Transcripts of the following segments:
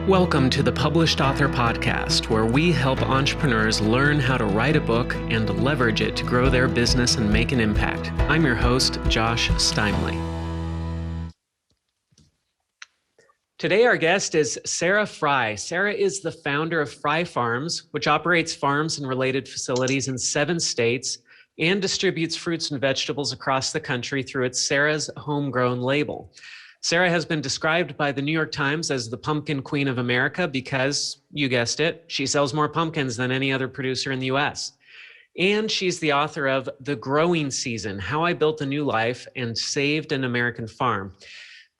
Welcome to the Published Author Podcast, where we help entrepreneurs learn how to write a book and leverage it to grow their business and make an impact. I'm your host, Josh Steimle. Today, our guest is Sarah Frey. Sarah is the founder of Frey Farms, which operates farms and related facilities in 7 states and distributes fruits and vegetables across the country through its Sarah's Homegrown label. Sarah has been described by the New York Times as the pumpkin queen of America because, you guessed it, she sells more pumpkins than any other producer in the US. And she's the author of The Growing Season: How I Built a New Life and Saved an American Farm,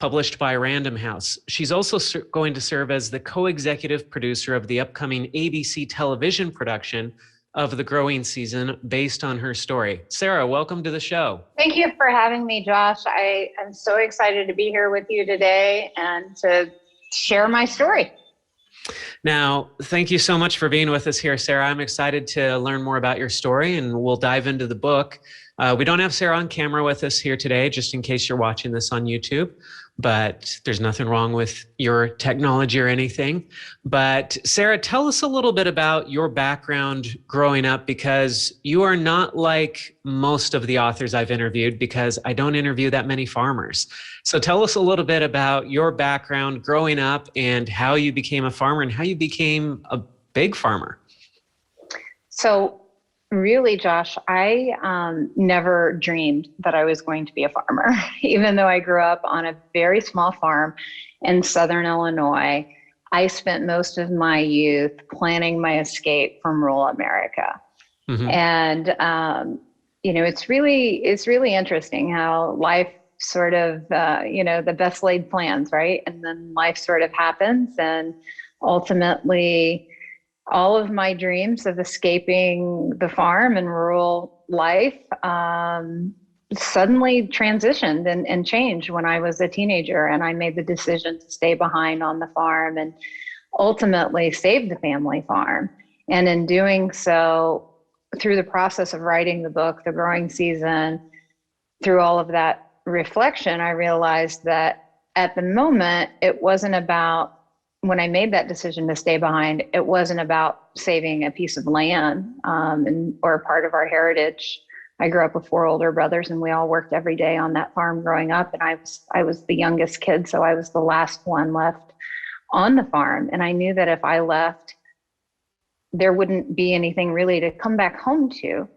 published by Random House. She's also going to serve as the co-executive producer of the upcoming ABC television production of The Growing Season based on her story. Sarah, welcome to the show. Thank you for having me, Josh. I am so excited to be here with you today and to share my story. Now, thank you so much for being with us here, Sarah. I'm excited to learn more about your story, and we'll dive into the book. We don't have Sarah on camera with us here today, just in case you're watching this on YouTube, but there's nothing wrong with your technology or anything. But Sarah, tell us a little bit about your background growing up, because you are not like most of the authors I've interviewed, because I don't interview that many farmers. So tell us a little bit about your background growing up and how you became a farmer and how you became a big farmer. So really, Josh, I never dreamed that I was going to be a farmer, even though I grew up on a very small farm in Southern Illinois. I spent most of my youth planning my escape from rural America. Mm-hmm. And, it's really interesting how life sort of, the best laid plans, right? And then life sort of happens, and ultimately all of my dreams of escaping the farm and rural life suddenly transitioned and changed when I was a teenager, and I made the decision to stay behind on the farm and ultimately save the family farm. And in doing so, through the process of writing the book, The Growing Season, through all of that reflection, I realized that at the moment, it wasn't about, when I made that decision to stay behind, it wasn't about saving a piece of land or a part of our heritage. I grew up with 4 older brothers, and we all worked every day on that farm growing up. And I was the youngest kid, so I was the last one left on the farm. And I knew that if I left, there wouldn't be anything really to come back home to.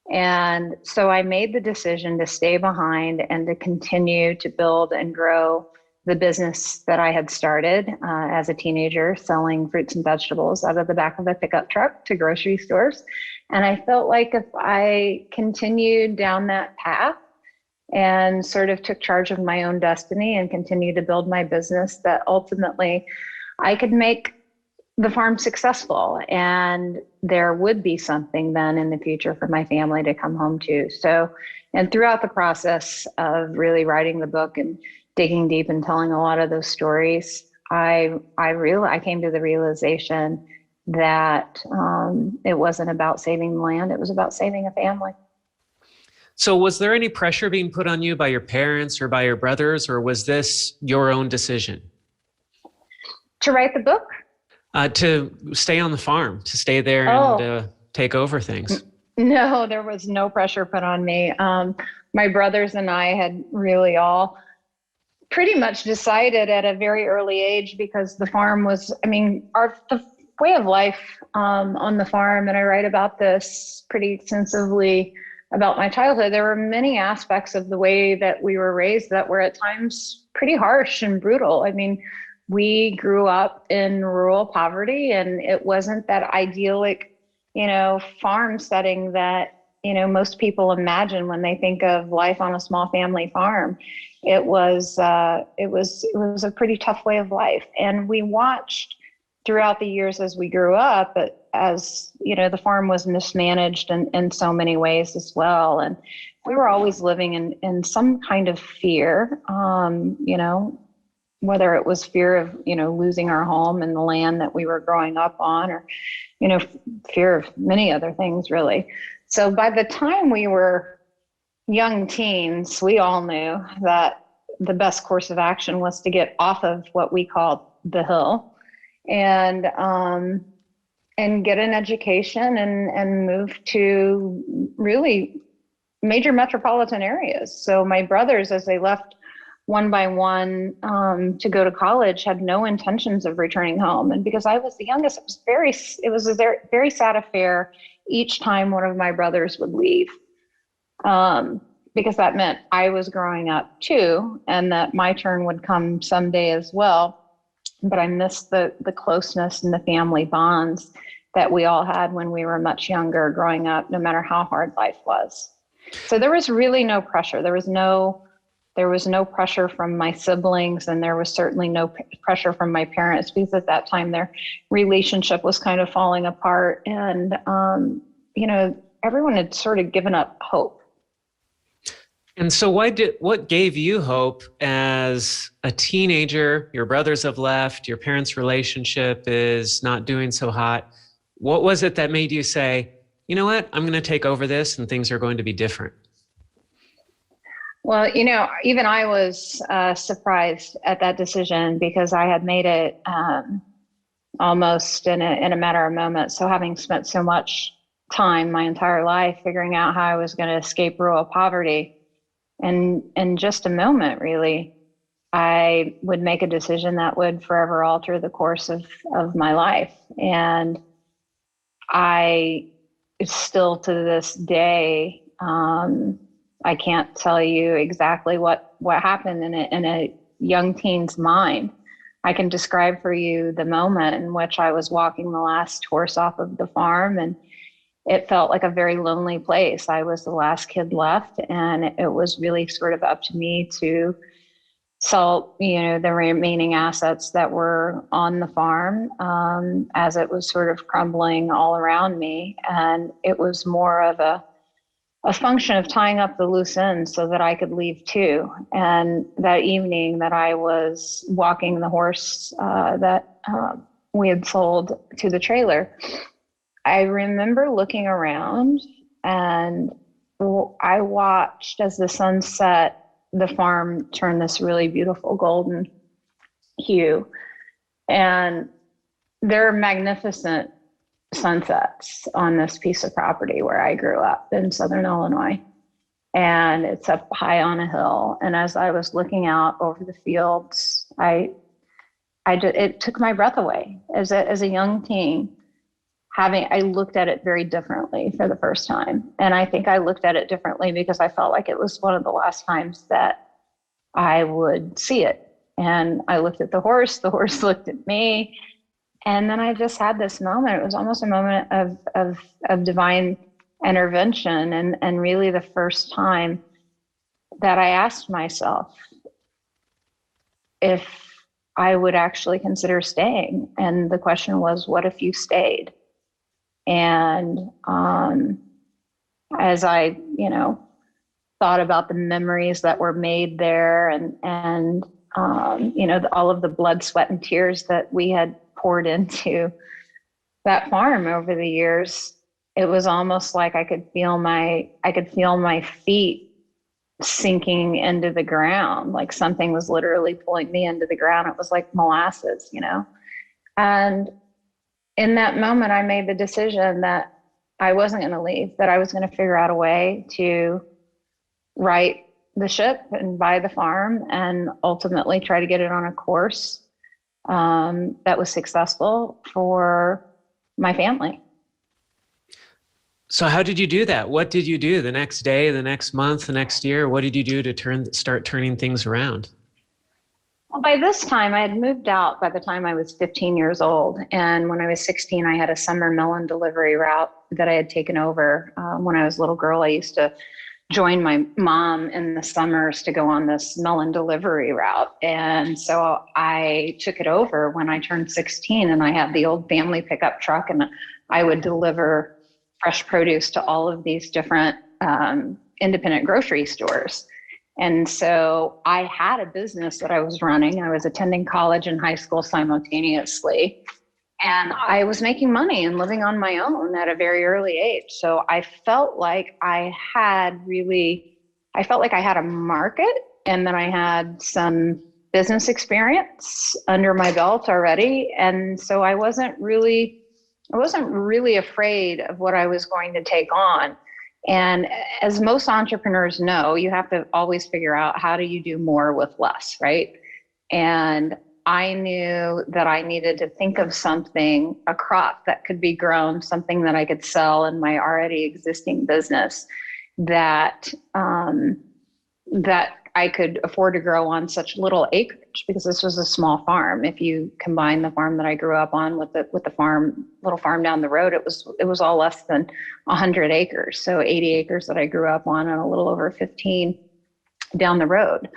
And so I made the decision to stay behind and to continue to build and grow the business that I had started as a teenager, selling fruits and vegetables out of the back of a pickup truck to grocery stores. And I felt like if I continued down that path and sort of took charge of my own destiny and continued to build my business, that ultimately I could make the farm successful, and there would be something then in the future for my family to come home to. So, and throughout the process of really writing the book and digging deep and telling a lot of those stories, I came to the realization that it wasn't about saving land, it was about saving a family. So was there any pressure being put on you by your parents or by your brothers, or was this your own decision? To write the book? To stay on the farm, to stay there and take over things. No, there was no pressure put on me. My brothers and I had really all pretty much decided at a very early age, because the farm was, the way of life on the farm, and I write about this pretty extensively about my childhood. There were many aspects of the way that we were raised that were at times pretty harsh and brutal. We grew up in rural poverty, and it wasn't that idyllic, farm setting that, most people imagine when they think of life on a small family farm. It was a pretty tough way of life. And we watched throughout the years as we grew up, as, the farm was mismanaged in so many ways as well. And we were always living in some kind of fear, whether it was fear of, losing our home and the land that we were growing up on, or, fear of many other things, really. So by the time we were young teens, we all knew that the best course of action was to get off of what we called the hill and get an education and move to really major metropolitan areas. So my brothers, as they left one by one to go to college, had no intentions of returning home. And because I was the youngest, it was a very, very sad affair each time one of my brothers would leave. Because that meant I was growing up too, and that my turn would come someday as well. But I missed the closeness and the family bonds that we all had when we were much younger growing up, no matter how hard life was. So there was really no pressure. There was no pressure from my siblings, and there was certainly no pressure from my parents, because at that time their relationship was kind of falling apart, and everyone had sort of given up hope. And so what gave you hope as a teenager? Your brothers have left, your parents' relationship is not doing so hot. What was it that made you say, you know what, I'm going to take over this and things are going to be different? Well, even I was surprised at that decision, because I had made it almost in a matter of moments. So having spent so much time, my entire life, figuring out how I was going to escape rural poverty, and in just a moment, really, I would make a decision that would forever alter the course of my life. And I still to this day, I can't tell you exactly what happened in a young teen's mind. I can describe for you the moment in which I was walking the last horse off of the farm, and it felt like a very lonely place. I was the last kid left, and it was really sort of up to me to sell, the remaining assets that were on the farm, as it was sort of crumbling all around me. And it was more of a function of tying up the loose ends so that I could leave too. And that evening that I was walking the horse that we had sold to the trailer, I remember looking around, and I watched as the sun set, the farm turned this really beautiful golden hue. And there are magnificent sunsets on this piece of property where I grew up in Southern Illinois. And it's up high on a hill. And as I was looking out over the fields, it took my breath away. As a young teen, I looked at it very differently for the first time. And I think I looked at it differently because I felt like it was one of the last times that I would see it. And I looked at the horse looked at me. And then I just had this moment. It was almost a moment of divine intervention, and really the first time that I asked myself if I would actually consider staying. And the question was, what if you stayed? And as I, thought about the memories that were made there, and all of the blood, sweat, and tears that we had poured into that farm over the years, it was almost like I could feel my feet sinking into the ground, like something was literally pulling me into the ground. It was like molasses, And in that moment, I made the decision that I wasn't going to leave, that I was going to figure out a way to right the ship and buy the farm, and ultimately try to get it on a course that was successful for my family. So how did you do that? What did you do the next day, the next month, the next year? What did you do to start turning things around? Well, by this time, I had moved out by the time I was 15 years old. And when I was 16, I had a summer melon delivery route that I had taken over. When I was a little girl, I used to join my mom in the summers to go on this melon delivery route. And so I took it over when I turned 16, and I had the old family pickup truck, and I would deliver fresh produce to all of these different independent grocery stores. And so I had a business that I was running. I was attending college and high school simultaneously. And I was making money and living on my own at a very early age. So I felt like I had a market, and then I had some business experience under my belt already. And so I wasn't really afraid of what I was going to take on. And as most entrepreneurs know, you have to always figure out, how do you do more with less, right? And I knew that I needed to think of something, a crop that could be grown, something that I could sell in my already existing business, that that I could afford to grow on such little acreage, because this was a small farm. If you combine the farm that I grew up on with the little farm down the road, it was all less than 100 acres. So 80 acres that I grew up on, and a little over 15 down the road.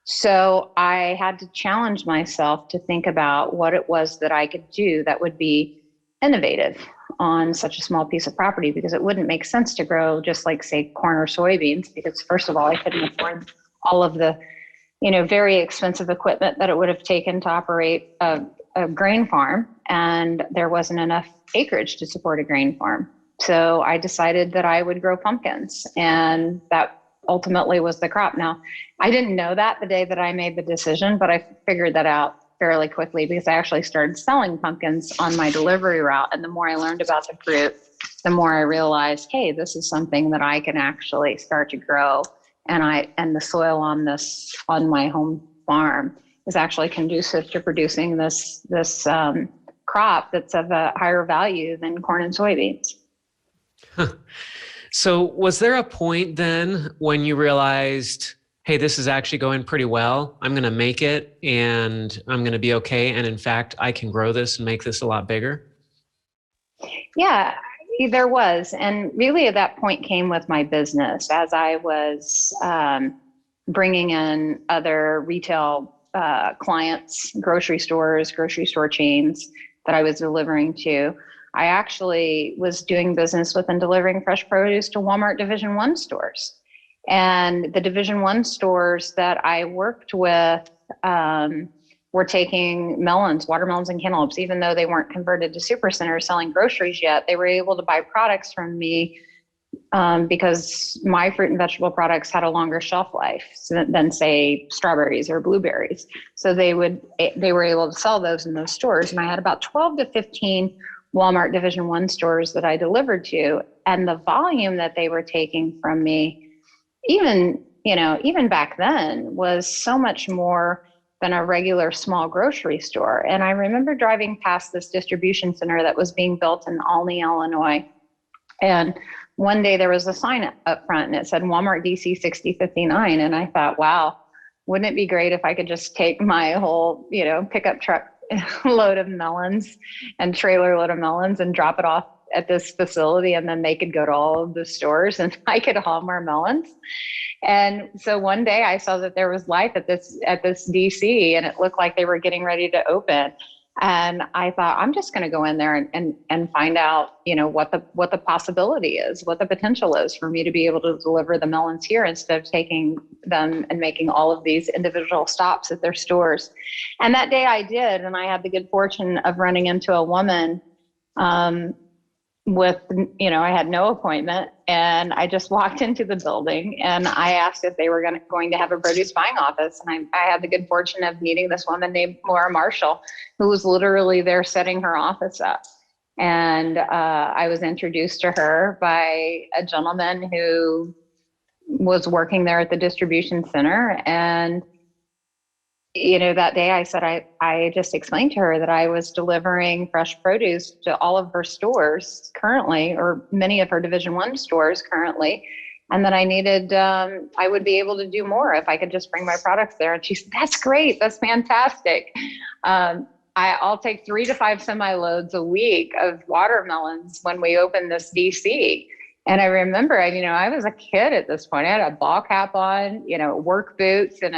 So I had to challenge myself to think about what it was that I could do that would be innovative on such a small piece of property, because it wouldn't make sense to grow just like, say, corn or soybeans, because first of all, I couldn't afford all of the, very expensive equipment that it would have taken to operate a grain farm. And there wasn't enough acreage to support a grain farm. So I decided that I would grow pumpkins, and that ultimately was the crop. Now, I didn't know that the day that I made the decision, but I figured that out fairly quickly, because I actually started selling pumpkins on my delivery route. And the more I learned about the fruit, the more I realized, hey, this is something that I can actually start to grow. And the soil on my home farm is actually conducive to producing this crop that's of a higher value than corn and soybeans. Huh. So was there a point then when you realized, hey, this is actually going pretty well, I'm going to make it and I'm going to be okay, and in fact, I can grow this and make this a lot bigger? Yeah, there was. And really at that point came with my business, as I was bringing in other retail clients, grocery store chains that I was delivering to. I actually was doing business with and delivering fresh produce to Walmart Division 1 stores. And the Division 1 stores that I worked with were taking melons, watermelons, and cantaloupes. Even though they weren't converted to supercenters selling groceries yet, they were able to buy products from me because my fruit and vegetable products had a longer shelf life than, say, strawberries or blueberries. So they were able to sell those in those stores. And I had about 12 to 15 Walmart Division 1 stores that I delivered to, and the volume that they were taking from me, even back then, was so much more than a regular small grocery store. And I remember driving past this distribution center that was being built in Olney, Illinois. And one day there was a sign up front and it said Walmart DC 6059. And I thought, wow, wouldn't it be great if I could just take my whole, pickup truck load of melons and trailer load of melons and drop it off at this facility, and then they could go to all of the stores and I could haul more melons. And so one day I saw that there was life at this DC, and it looked like they were getting ready to open. And I thought, I'm just going to go in there and find out, what the possibility is, what the potential is for me to be able to deliver the melons here instead of taking them and making all of these individual stops at their stores. And that day I did, and I had the good fortune of running into a woman with, I had no appointment, and I just walked into the building and I asked if they were going to have a produce buying office. And I had the good fortune of meeting this woman named Laura Marshall, who was literally there setting her office up. And I was introduced to her by a gentleman who was working there at the distribution center. And that day I said, I just explained to her that I was delivering fresh produce to all of her stores currently, or many of her Division 1 stores currently, and that I needed, I would be able to do more if I could just bring my products there. And she said, that's great. That's fantastic. I'll take 3 to 5 semi-loads a week of watermelons when we open this DC. And I remember, I was a kid at this point. I had a ball cap on, work boots, and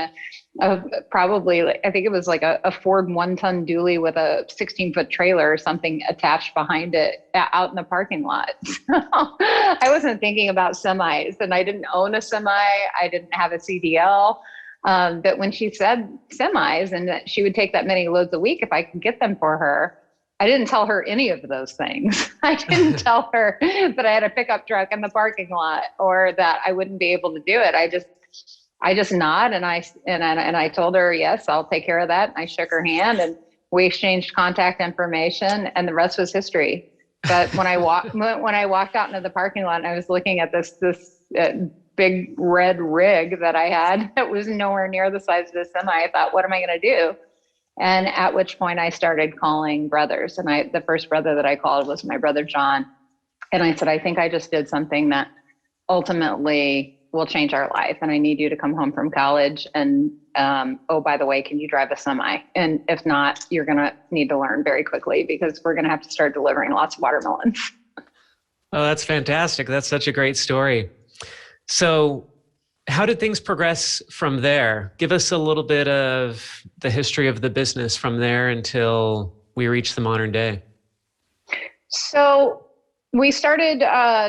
probably, I think it was like a Ford 1-ton dually with a 16-foot trailer or something attached behind it out in the parking lot. So I wasn't thinking about semis, and I didn't own a semi. I didn't have a CDL. But when she said semis and that she would take that many loads a week if I could get them for her, I didn't tell her any of those things. I didn't tell her that I had a pickup truck in the parking lot or that I wouldn't be able to do it. I just nod and I told her, yes, I'll take care of that. And I shook her hand and we exchanged contact information, and the rest was history. But when I walked out into the parking lot and I was looking at this big red rig that I had that was nowhere near the size of the semi, I thought, what am I going to do? And at which point I started calling brothers. And the first brother that I called was my brother, John. And I said, I think I just did something that ultimately will change our life. And I need you to come home from college. And, oh, by the way, can you drive a semi? And if not, you're going to need to learn very quickly because we're going to have to start delivering lots of watermelons. Oh, that's fantastic. That's such a great story. So how did things progress from there? Give us a little bit of the history of the business from there until we reach the modern day. So we started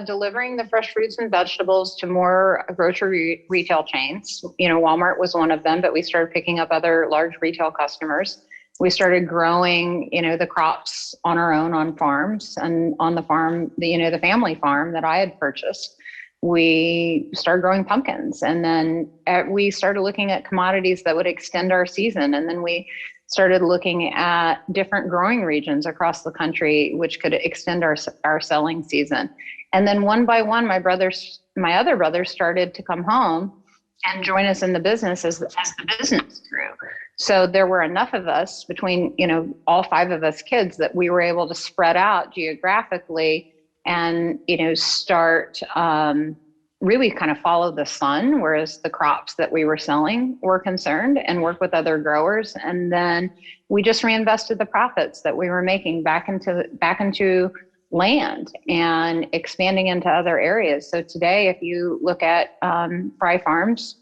delivering the fresh fruits and vegetables to more grocery retail chains. Walmart was one of them, but we started picking up other large retail customers. We started growing, the crops on our own on farms, and on the farm, the family farm that I had purchased. We started growing pumpkins, and then we started looking at commodities that would extend our season. And then we started looking at different growing regions across the country, which could extend our selling season. And then one by one, my other brothers started to come home and join us in the business as the business grew. So there were enough of us between, all 5 of us kids that we were able to spread out geographically and, start really kind of follow the sun, whereas the crops that we were selling were concerned, and work with other growers. And then we just reinvested the profits that we were making back into land and expanding into other areas. So today, if you look at Frey Farms,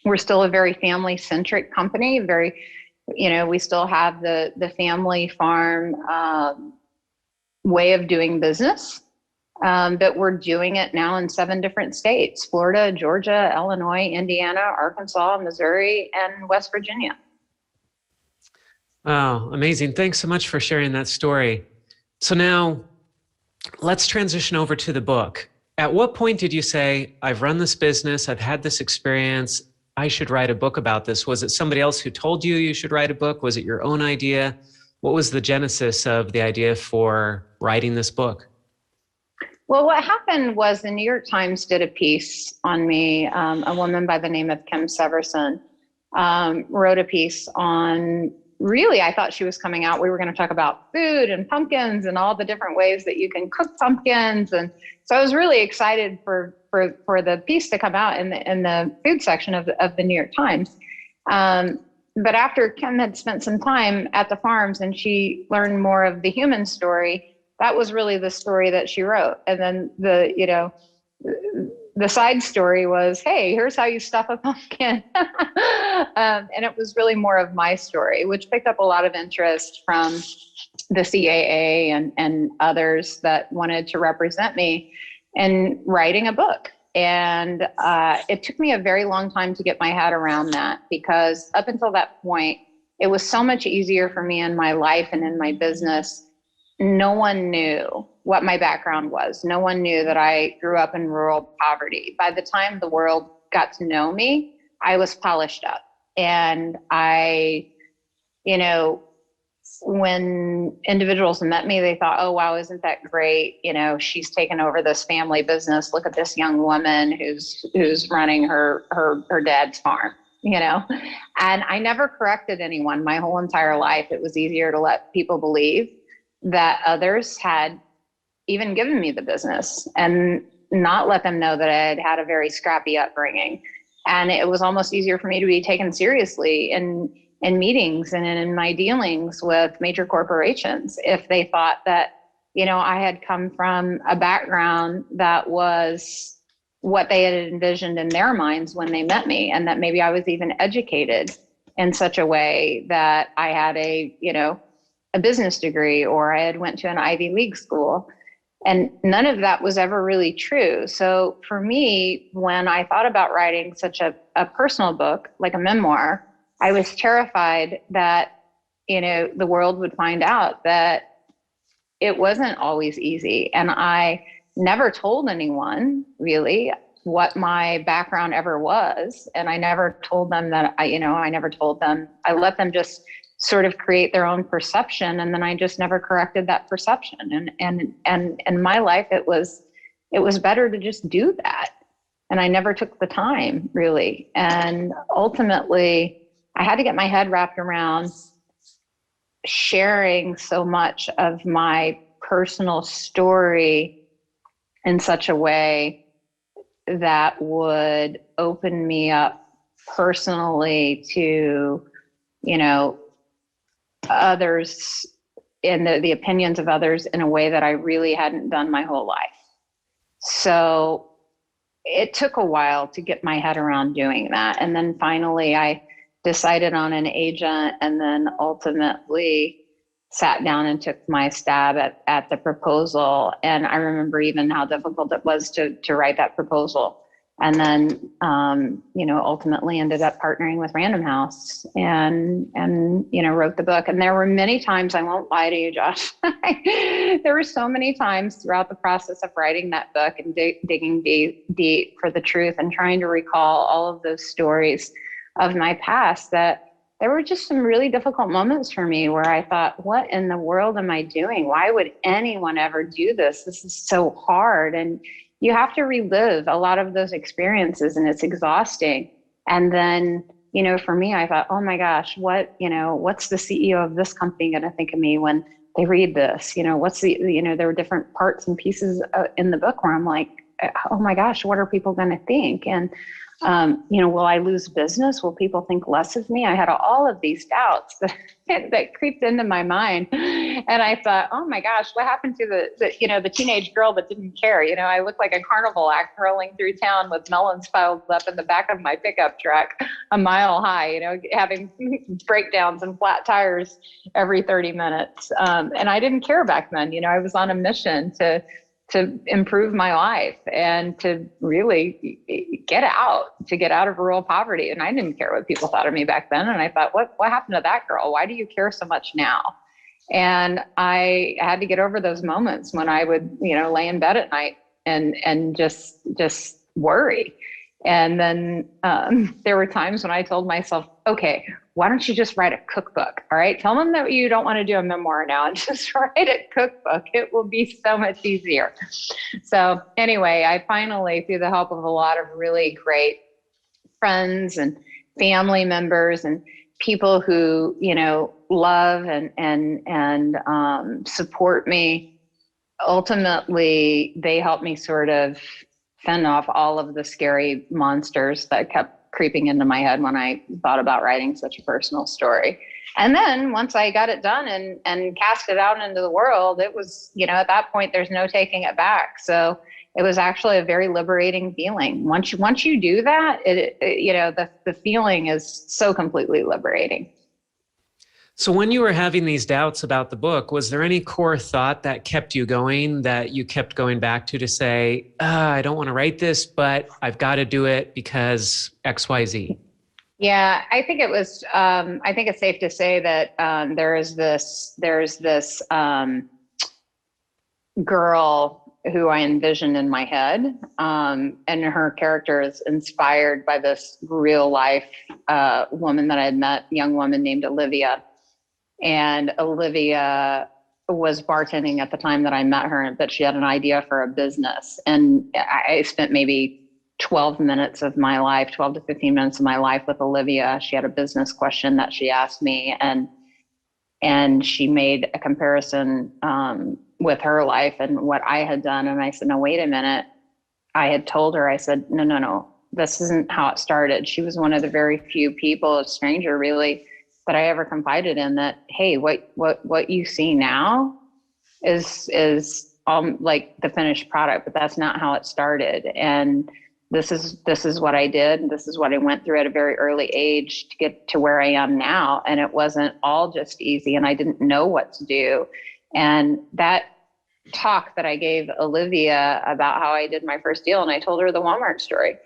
we're still a very family-centric company. We still have the family farm way of doing business. But we're doing it now in 7 different states: Florida, Georgia, Illinois, Indiana, Arkansas, Missouri, and West Virginia. Wow, amazing. Thanks so much for sharing that story. So now let's transition over to the book. At what point did you say, I've run this business, I've had this experience, I should write a book about this? Was it somebody else who told you you should write a book? Was it your own idea? What was the genesis of the idea for writing this book? Well, what happened was the New York Times did a piece on me. A woman by the name of Kim Severson wrote a piece on, really, I thought she was coming out. We were going to talk about food and pumpkins and all the different ways that you can cook pumpkins. And so I was really excited for the piece to come out in the food section of the New York Times. But after Kim had spent some time at the farms and she learned more of the human story, that was really the story that she wrote. And then the side story was, hey, here's how you stuff a pumpkin. And it was really more of my story, which picked up a lot of interest from the CAA and others that wanted to represent me in writing a book. And it took me a very long time to get my head around that, because up until that point, it was so much easier for me in my life and in my business. No one knew what my background was. No one knew that I grew up in rural poverty. By the time the world got to know me, I was polished up. And when individuals met me, they thought, oh, wow, isn't that great? She's taken over this family business. Look at this young woman who's running her dad's farm, And I never corrected anyone my whole entire life. It was easier to let people believe that others had even given me the business and not let them know that I had had a very scrappy upbringing. And it was almost easier for me to be taken seriously in meetings and in my dealings with major corporations if they thought that, I had come from a background that was what they had envisioned in their minds when they met me, and that maybe I was even educated in such a way that I had a business degree, or I had went to an Ivy League school. And none of that was ever really true. So for me, when I thought about writing such a personal book, like a memoir, I was terrified that, the world would find out that it wasn't always easy. And I never told anyone, really. what my background ever was. And I never told them that I never told them. I let them just sort of create their own perception. And then I just never corrected that perception. And in my life, it was better to just do that. And I never took the time, really. And ultimately, I had to get my head wrapped around sharing so much of my personal story in such a way that would open me up personally to, others and the opinions of others in a way that I really hadn't done my whole life. So it took a while to get my head around doing that. And then finally I decided on an agent, and then ultimately sat down and took my stab at the proposal. And I remember even how difficult it was to write that proposal. And then, ultimately ended up partnering with Random House and wrote the book. And there were many times, I won't lie to you, Josh, there were so many times throughout the process of writing that book and digging deep for the truth and trying to recall all of those stories of my past, that there were just some really difficult moments for me where I thought, what in the world am I doing? Why would anyone ever do this? This is so hard. And you have to relive a lot of those experiences, and it's exhausting. And then, for me, I thought, oh my gosh, what's the CEO of this company going to think of me when they read this? There were different parts and pieces in the book where I'm like, oh my gosh, what are people going to think? And will I lose business? Will people think less of me? I had all of these doubts that creeped into my mind. And I thought, oh my gosh, what happened to the teenage girl that didn't care? I look like a carnival act rolling through town with melons piled up in the back of my pickup truck a mile high, having breakdowns and flat tires every 30 minutes. And I didn't care back then. I was on a mission to improve my life and to really get out of rural poverty. And I didn't care what people thought of me back then. And I thought, what happened to that girl? Why do you care so much now? And I had to get over those moments when I would, lay in bed at night and just worry. And then there were times when I told myself, okay, why don't you just write a cookbook? All right. Tell them that you don't want to do a memoir now and just write a cookbook. It will be so much easier. So anyway, I finally, through the help of a lot of really great friends and family members and people who, love and support me, ultimately, they helped me sort of fend off all of the scary monsters that kept creeping into my head when I thought about writing such a personal story. And then once I got it done and cast it out into the world, it was, at that point, there's no taking it back. So it was actually a very liberating feeling. Once you do that, the feeling is so completely liberating. So when you were having these doubts about the book, was there any core thought that kept you going, that you kept going back to say, I don't want to write this, but I've got to do it because X, Y, Z? Yeah, I think it was, I think it's safe to say that there's this girl who I envisioned in my head, and her character is inspired by this real life woman that I had met, young woman named Olivia. And Olivia was bartending at the time that I met her, but she had an idea for a business. And I spent maybe 12 to 15 minutes of my life with Olivia. She had a business question that she asked me, and she made a comparison with her life and what I had done. And I said, no, wait a minute. I had told her, I said, no, this isn't how it started. She was one of the very few people, a stranger really, that I ever confided in, that, hey, what you see now is like the finished product, but that's not how it started. And this is what I did. This is what I went through at a very early age to get to where I am now. And it wasn't all just easy, and I didn't know what to do. And that talk that I gave Olivia about how I did my first deal, and I told her the Walmart story,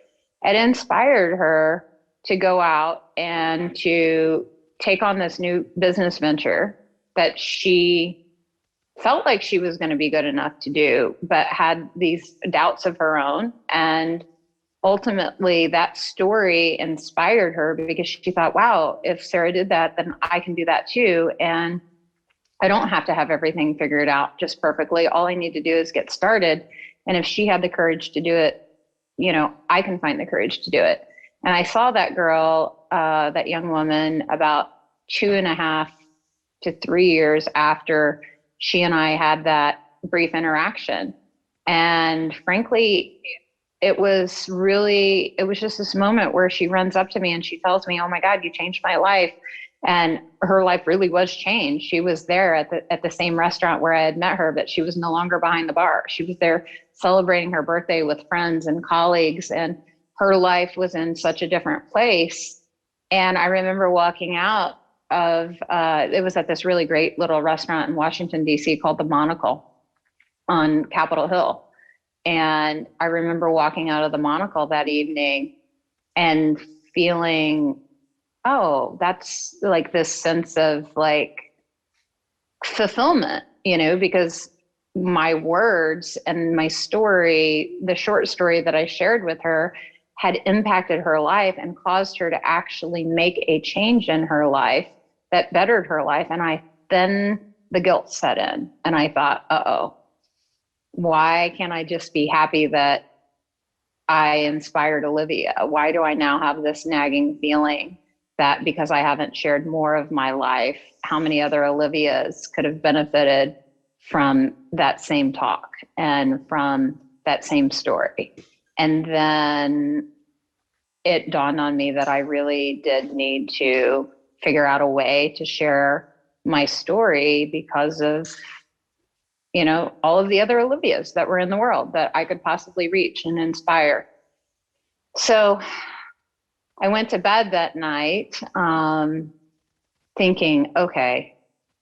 it inspired her to go out and to take on this new business venture that she felt like she was going to be good enough to do, but had these doubts of her own. And ultimately that story inspired her because she thought, wow, if Sarah did that, then I can do that too. And I don't have to have everything figured out just perfectly. All I need to do is get started. And if she had the courage to do it, I can find the courage to do it. And I saw that girl, that young woman, about 2.5 to 3 years after she and I had that brief interaction. And frankly, it was just this moment where she runs up to me and she tells me, "Oh my God, you changed my life." And her life really was changed. She was there at the same restaurant where I had met her, but she was no longer behind the bar. She was there celebrating her birthday with friends and colleagues, and her life was in such a different place. And I remember walking out of, it was at this really great little restaurant in Washington, D.C. called the Monocle on Capitol Hill. And I remember walking out of the Monocle that evening and feeling, oh, that's like this sense of like fulfillment, because my words and my story, the short story that I shared with her, had impacted her life and caused her to actually make a change in her life that bettered her life. And then the guilt set in and I thought, uh-oh, why can't I just be happy that I inspired Olivia? Why do I now have this nagging feeling that because I haven't shared more of my life, how many other Olivias could have benefited from that same talk and from that same story? And then it dawned on me that I really did need to figure out a way to share my story because of, all of the other Olivias that were in the world that I could possibly reach and inspire. So I went to bed that night thinking, okay,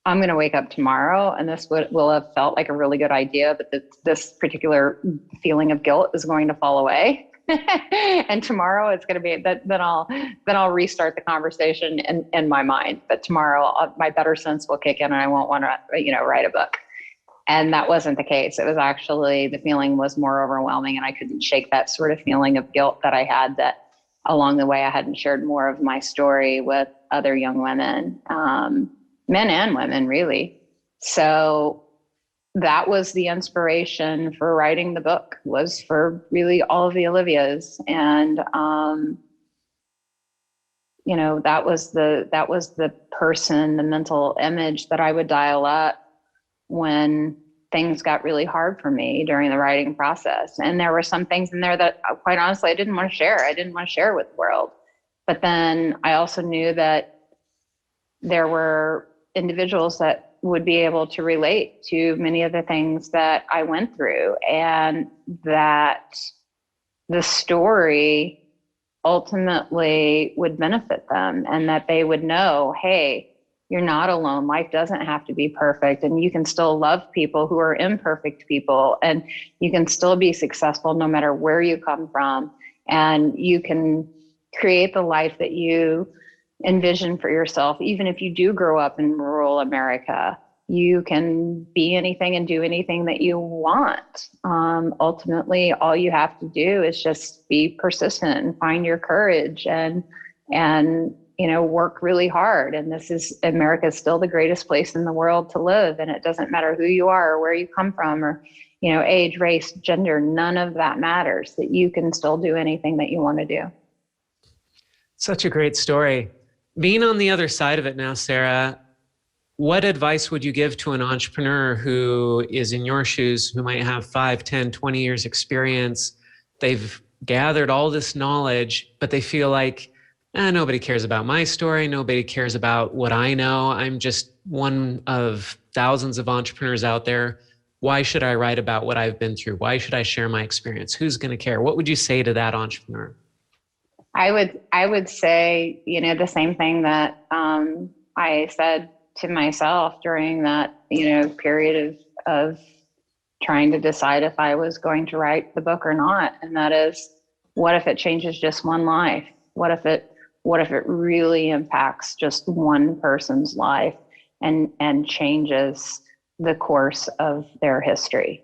I'm going to wake up tomorrow and this will have felt like a really good idea, but this particular feeling of guilt is going to fall away. And tomorrow it's going to be that, then I'll restart the conversation in my mind. But tomorrow my better sense will kick in and I won't want to, write a book. And that wasn't the case. It was actually, the feeling was more overwhelming and I couldn't shake that sort of feeling of guilt that I had, that along the way I hadn't shared more of my story with other young women, men and women really. So that was the inspiration for writing the book, was for really all of the Olivias. And, that was the person, the mental image that I would dial up when things got really hard for me during the writing process. And there were some things in there that quite honestly, I didn't want to share. I didn't want to share with the world. But then I also knew that there were individuals that would be able to relate to many of the things that I went through, and that the story ultimately would benefit them, and that they would know, hey, you're not alone. Life doesn't have to be perfect, and you can still love people who are imperfect people, and you can still be successful no matter where you come from, and you can create the life that you envision for yourself. Even if you do grow up in rural America, you can be anything and do anything that you want. Ultimately, all you have to do is just be persistent and find your courage and work really hard. And America is still the greatest place in the world to live. And it doesn't matter who you are or where you come from or, age, race, gender, none of that matters, that you can still do anything that you want to do. Such a great story. Being on the other side of it now, Sarah, what advice would you give to an entrepreneur who is in your shoes, who might have 5, 10, 20 years experience? They've gathered all this knowledge, but they feel like, nobody cares about my story. Nobody cares about what I know. I'm just one of thousands of entrepreneurs out there. Why should I write about what I've been through? Why should I share my experience? Who's going to care? What would you say to that entrepreneur? I would say, the same thing that I said to myself during that, period of trying to decide if I was going to write the book or not. And that is, what if it changes just one life? What if it really impacts just one person's life and changes the course of their history?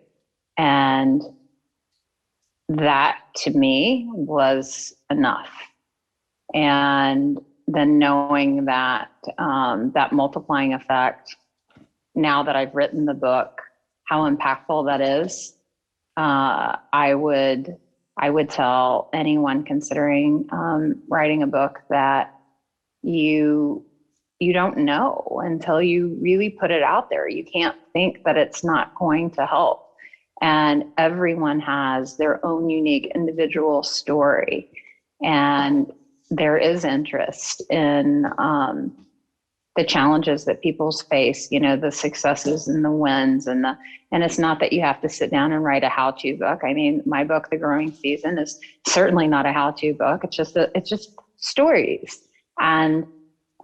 And that to me was enough. And then knowing that that multiplying effect, now that I've written the book, how impactful that is, I would tell anyone considering writing a book that you don't know until you really put it out there. You can't think that it's not going to help. And everyone has their own unique individual story. And there is interest in the challenges that people face, the successes and the wins, and it's not that you have to sit down and write a how-to book. I mean, my book, The Growing Season, is certainly not a how-to book. It's just stories. And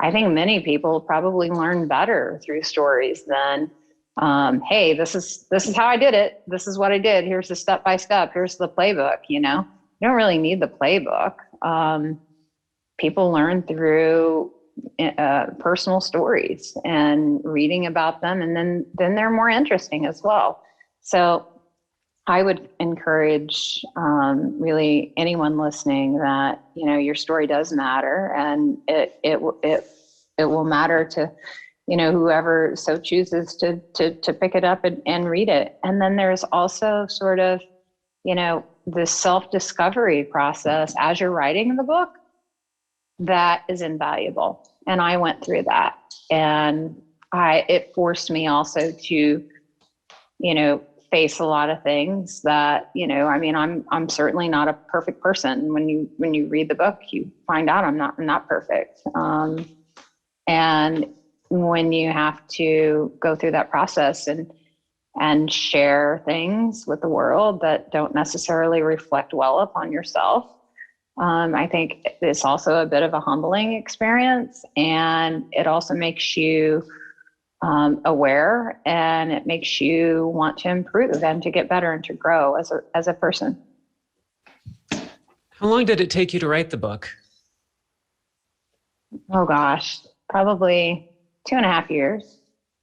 I think many people probably learn better through stories than, hey, this is how I did it. This is what I did. Here's the step-by-step. Here's the playbook. You don't really need the playbook. People learn through personal stories and reading about them, and then they're more interesting as well. So I would encourage really anyone listening that your story does matter, and it will matter to whoever so chooses to pick it up and read it. And then there's also sort of this self-discovery process as you're writing the book that is invaluable. And I went through that, and it forced me also to, face a lot of things that, I'm certainly not a perfect person. When you read the book, you find out I'm not perfect. And when you have to go through that process and share things with the world that don't necessarily reflect well upon yourself, I think it's also a bit of a humbling experience, and it also makes you aware, and it makes you want to improve and to get better and to grow as a person. How long did it take you to write the book? Oh gosh, probably 2.5 years.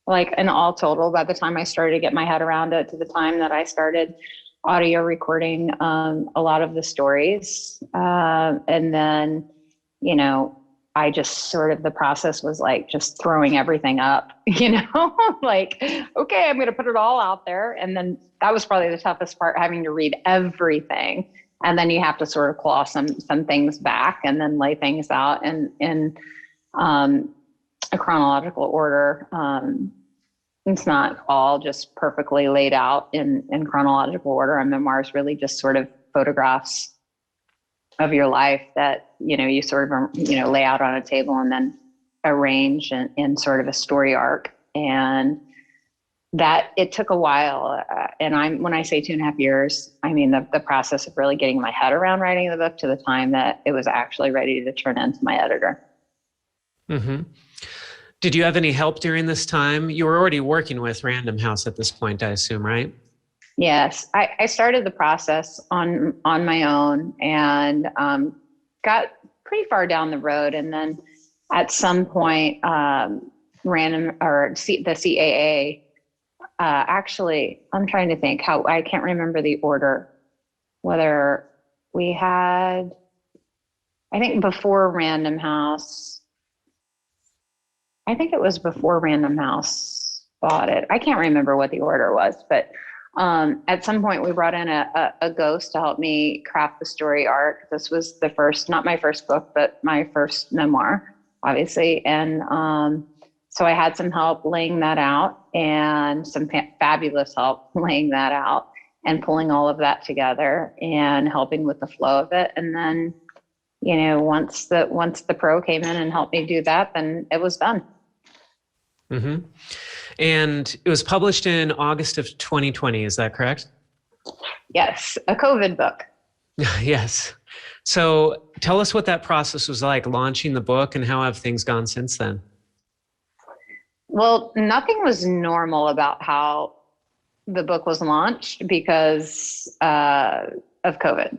Like in all total, by the time I started to get my head around it to the time that I started audio recording a lot of the stories. And then, I just sort of, the process was like just throwing everything up, like, okay, I'm going to put it all out there. And then that was probably the toughest part, having to read everything. And then you have to sort of claw some things back and then lay things out in a chronological order. It's not all just perfectly laid out in chronological order. A memoir is really just sort of photographs of your life that, you sort of, lay out on a table and then arrange in sort of a story arc. And that it took a while. And when I say 2.5 years, I mean the process of really getting my head around writing the book to the time that it was actually ready to turn into my editor. Mm-hmm. Did you have any help during this time? You were already working with Random House at this point, I assume, right? Yes, I started the process on my own, and got pretty far down the road. And then at some point, the CAA, actually, I'm trying to think how, I can't remember the order, whether we had, I think before Random House, bought it. I can't remember what the order was, but at some point we brought in a ghost to help me craft the story arc. This was not my first book, but my first memoir, obviously. And so I had some help laying that out, and some fabulous help laying that out and pulling all of that together and helping with the flow of it. And then, once the pro came in and helped me do that, then it was done. Mm-hmm. And it was published in August of 2020. Is that correct? Yes. A COVID book. Yes. So tell us what that process was like, launching the book, and how have things gone since then? Well, nothing was normal about how the book was launched because of COVID.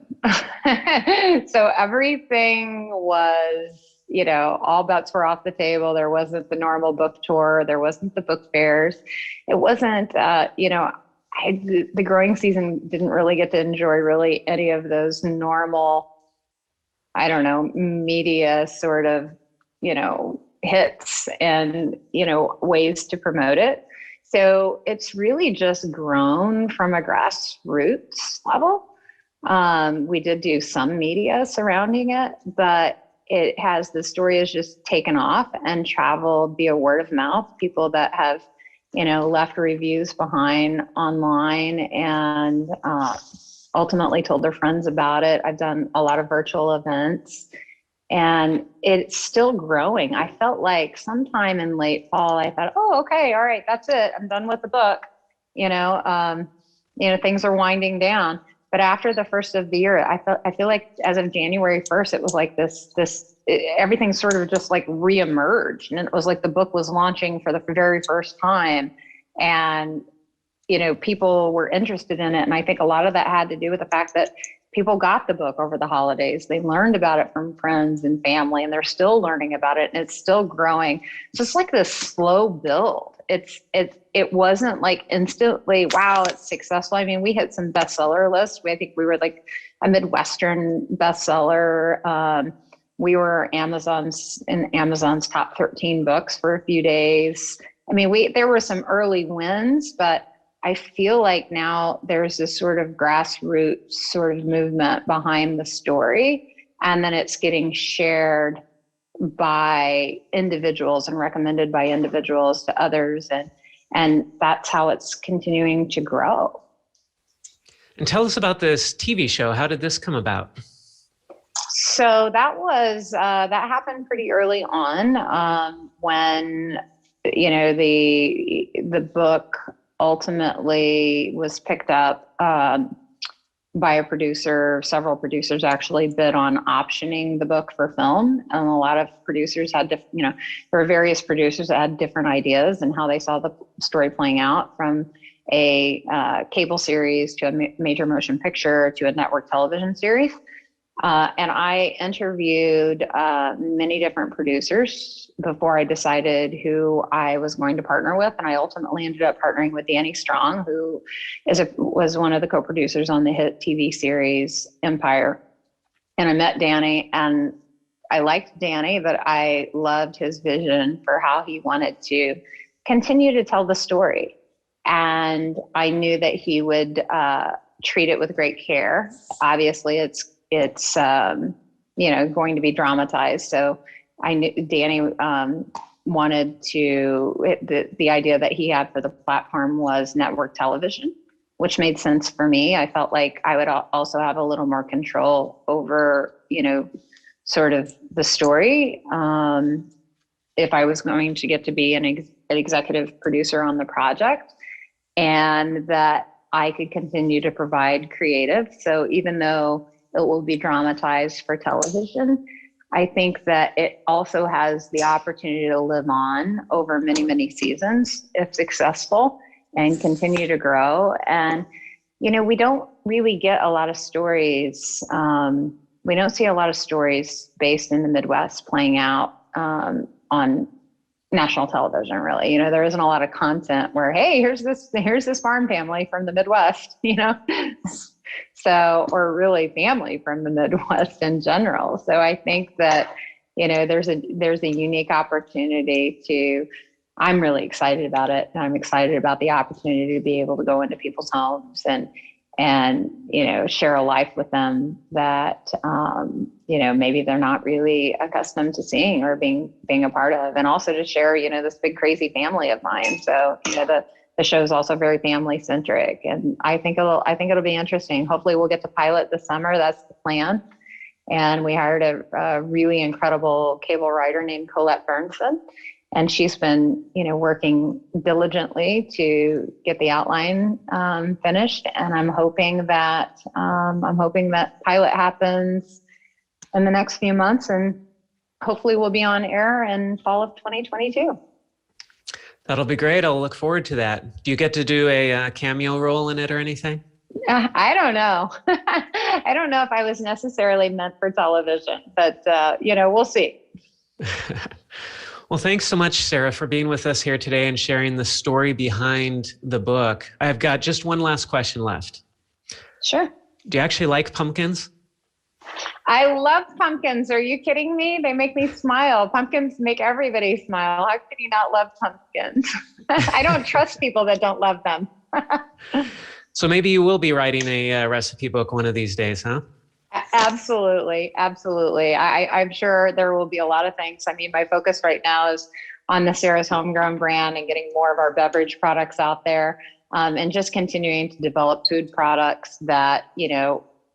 So everything was, all bets were off the table. There wasn't the normal book tour. There wasn't the book fairs. It wasn't, the growing season didn't really get to enjoy really any of those normal, I don't know, media sort of, hits and, ways to promote it. So it's really just grown from a grassroots level. We did do some media surrounding it, but the story has just taken off and traveled via word of mouth. People that have, left reviews behind online and ultimately told their friends about it. I've done a lot of virtual events and it's still growing. I felt like sometime in late fall, I thought, oh, okay, all right, that's it. I'm done with the book. Things are winding down. But after the first of the year, I feel like as of January 1st, it was like everything sort of just like reemerged. And it was like the book was launching for the very first time. And, people were interested in it. And I think a lot of that had to do with the fact that people got the book over the holidays. They learned about it from friends and family, and they're still learning about it, and it's still growing. It's just like this slow build. It wasn't like instantly, wow, it's successful. I mean, we hit some bestseller lists. I think we were like a Midwestern bestseller. We were in Amazon's top 13 books for a few days. I mean, there were some early wins, but I feel like now there's this sort of grassroots sort of movement behind the story, and then it's getting shared by individuals and recommended by individuals to others. And that's how it's continuing to grow. And tell us about this TV show. How did this come about? So that happened pretty early on, when, the book ultimately was picked up by a producer. Several producers actually bid on optioning the book for film, and a lot of producers had there were various producers that had different ideas and how they saw the story playing out, from a cable series to a major motion picture to a network television series. And I interviewed many different producers before I decided who I was going to partner with. And I ultimately ended up partnering with Danny Strong, who was one of the co-producers on the hit TV series Empire. And I met Danny, and I liked Danny, but I loved his vision for how he wanted to continue to tell the story. And I knew that he would treat it with great care. Obviously, it's going to be dramatized. So I knew Danny wanted the idea that he had for the platform was network television, which made sense for me. I felt like I would also have a little more control over, sort of the story. If I was going to get to be an executive producer on the project, and that I could continue to provide creative. So even though it will be dramatized for television, I think that it also has the opportunity to live on over many, many seasons if successful, and continue to grow. And, we don't really get a lot of stories. We don't see a lot of stories based in the Midwest playing out on national television, really. There isn't a lot of content where, hey, here's this farm family from the Midwest, So, or really family from the Midwest in general. So I think that, there's a unique opportunity I'm really excited about it. And I'm excited about the opportunity to be able to go into people's homes and share a life with them that, maybe they're not really accustomed to seeing or being a part of, and also to share, this big crazy family of mine. So, the show is also very family centric, and I think it'll be interesting. Hopefully we'll get to pilot this summer. That's the plan. And we hired a really incredible cable writer named Colette Burnson. And she's been, working diligently to get the outline finished. And I'm hoping that pilot happens in the next few months, and hopefully we'll be on air in fall of 2022. That'll be great. I'll look forward to that. Do you get to do a cameo role in it or anything? I don't know. I don't know if I was necessarily meant for television, but we'll see. Well, thanks so much, Sarah, for being with us here today and sharing the story behind the book. I've got just one last question left. Sure. Do you actually like pumpkins? I love pumpkins. Are you kidding me? They make me smile. Pumpkins make everybody smile. How could you not love pumpkins? I don't trust people that don't love them. So maybe you will be writing a recipe book one of these days, huh? Absolutely. Absolutely. I'm sure there will be a lot of things. I mean, my focus right now is on the Sarah's Homegrown brand and getting more of our beverage products out there, and just continuing to develop food products that,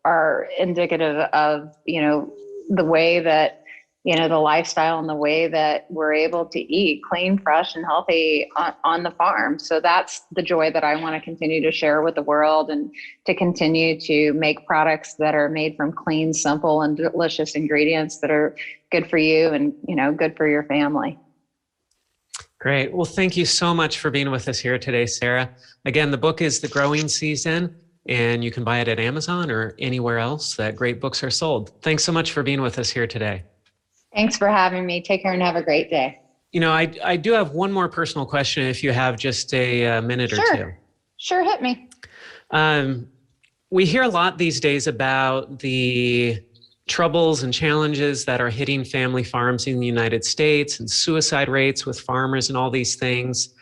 are indicative of, the way that, the lifestyle and the way that we're able to eat clean, fresh, and healthy on the farm. So that's the joy that I want to continue to share with the world, and to continue to make products that are made from clean, simple, and delicious ingredients that are good for you and, good for your family. Great. Well, thank you so much for being with us here today, Sarah. Again, the book is The Growing Season, and you can buy it at Amazon or anywhere else that great books are sold. Thanks so much for being with us here today. Thanks for having me. Take care and have a great day. I do have one more personal question if you have just a minute or two. Sure, hit me. We hear a lot these days about the troubles and challenges that are hitting family farms in the United States, and suicide rates with farmers and all these things.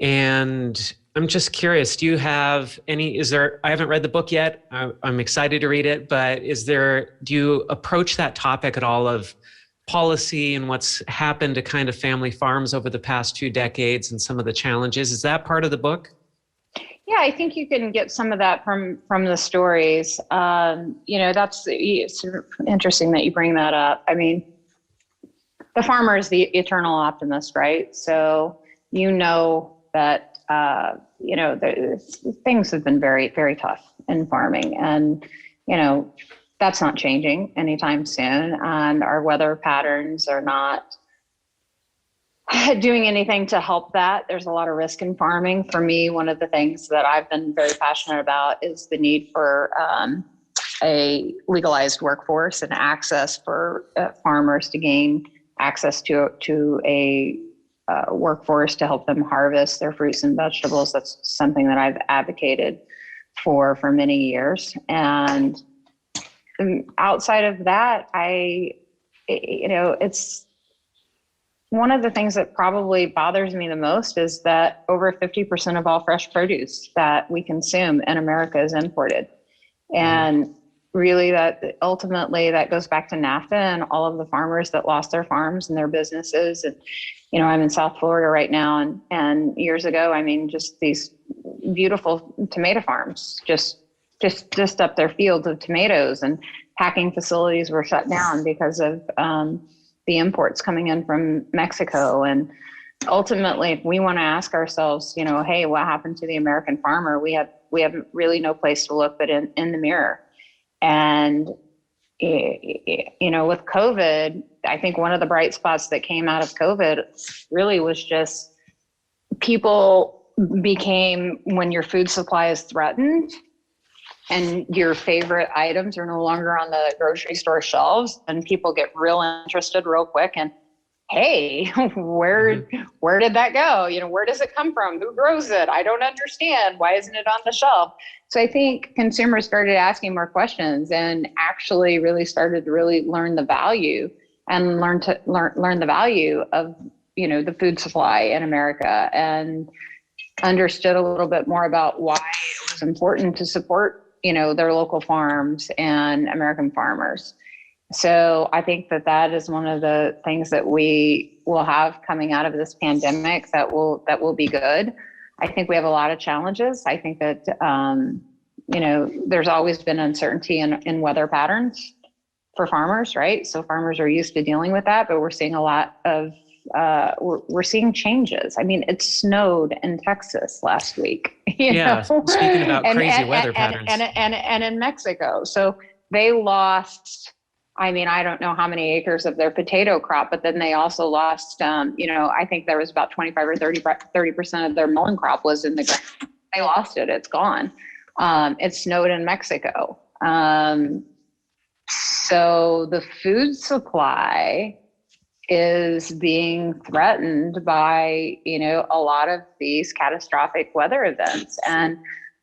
And I'm just curious, do you have I haven't read the book yet. I'm excited to read it, but do you approach that topic at all of policy and what's happened to kind of family farms over the past 2 decades and some of the challenges? Is that part of the book? Yeah, I think you can get some of that from the stories. It's interesting that you bring that up. I mean, the farmer is the eternal optimist, right? So, that, things have been very, very tough in farming, and, that's not changing anytime soon. And our weather patterns are not doing anything to help that. There's a lot of risk in farming. For me, one of the things that I've been very passionate about is the need for a legalized workforce and access for farmers to gain access to a workforce to help them harvest their fruits and vegetables. That's something that I've advocated for many years. And outside of that, it's one of the things that probably bothers me the most is that over 50% of all fresh produce that we consume in America is imported. And really that ultimately that goes back to NAFTA and all of the farmers that lost their farms and their businesses. And, I'm in South Florida right now, and years ago, I mean, just these beautiful tomato farms, just up their fields of tomatoes, and packing facilities were shut down because of the imports coming in from Mexico. And ultimately, if we want to ask ourselves, hey, what happened to the American farmer? We have really no place to look but in the mirror. And with COVID, I think one of the bright spots that came out of COVID really was just people became, when your food supply is threatened and your favorite items are no longer on the grocery store shelves, and people get real interested real quick. And hey, where did that go? Where does it come from? Who grows it? I don't understand. Why isn't it on the shelf? So I think consumers started asking more questions and actually really started to learn the value and learn the value of, the food supply in America, and understood a little bit more about why it was important to support, their local farms and American farmers. So I think that is one of the things that we will have coming out of this pandemic that will be good. I think we have a lot of challenges. I think that, there's always been uncertainty in weather patterns for farmers, right? So farmers are used to dealing with that, but we're seeing a lot of, we're seeing changes. I mean, it snowed in Texas last week. Speaking about crazy weather patterns. And in Mexico. So they lost, I mean, I don't know how many acres of their potato crop, but then they also lost, I think there was about 25 or 30% of their melon crop was in the ground. They lost it. It's gone. It snowed in Mexico. So the food supply is being threatened by, a lot of these catastrophic weather events. And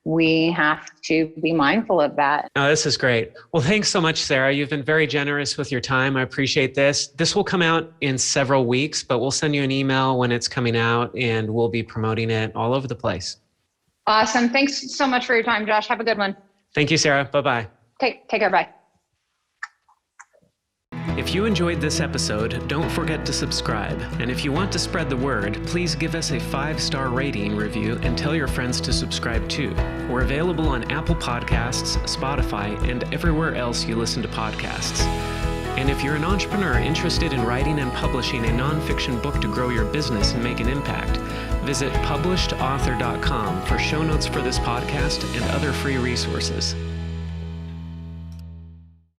we have to be mindful of that. Oh, this is great. Well, thanks so much, Sarah. You've been very generous with your time. I appreciate this. This will come out in several weeks, but we'll send you an email when it's coming out, and we'll be promoting it all over the place. Awesome. Thanks so much for your time, Josh. Have a good one. Thank you, Sarah. Bye-bye. Take care. Bye. If you enjoyed this episode, don't forget to subscribe. And if you want to spread the word, please give us a 5-star rating review and tell your friends to subscribe too. We're available on Apple Podcasts, Spotify, and everywhere else you listen to podcasts. And if you're an entrepreneur interested in writing and publishing a nonfiction book to grow your business and make an impact, visit publishedauthor.com for show notes for this podcast and other free resources.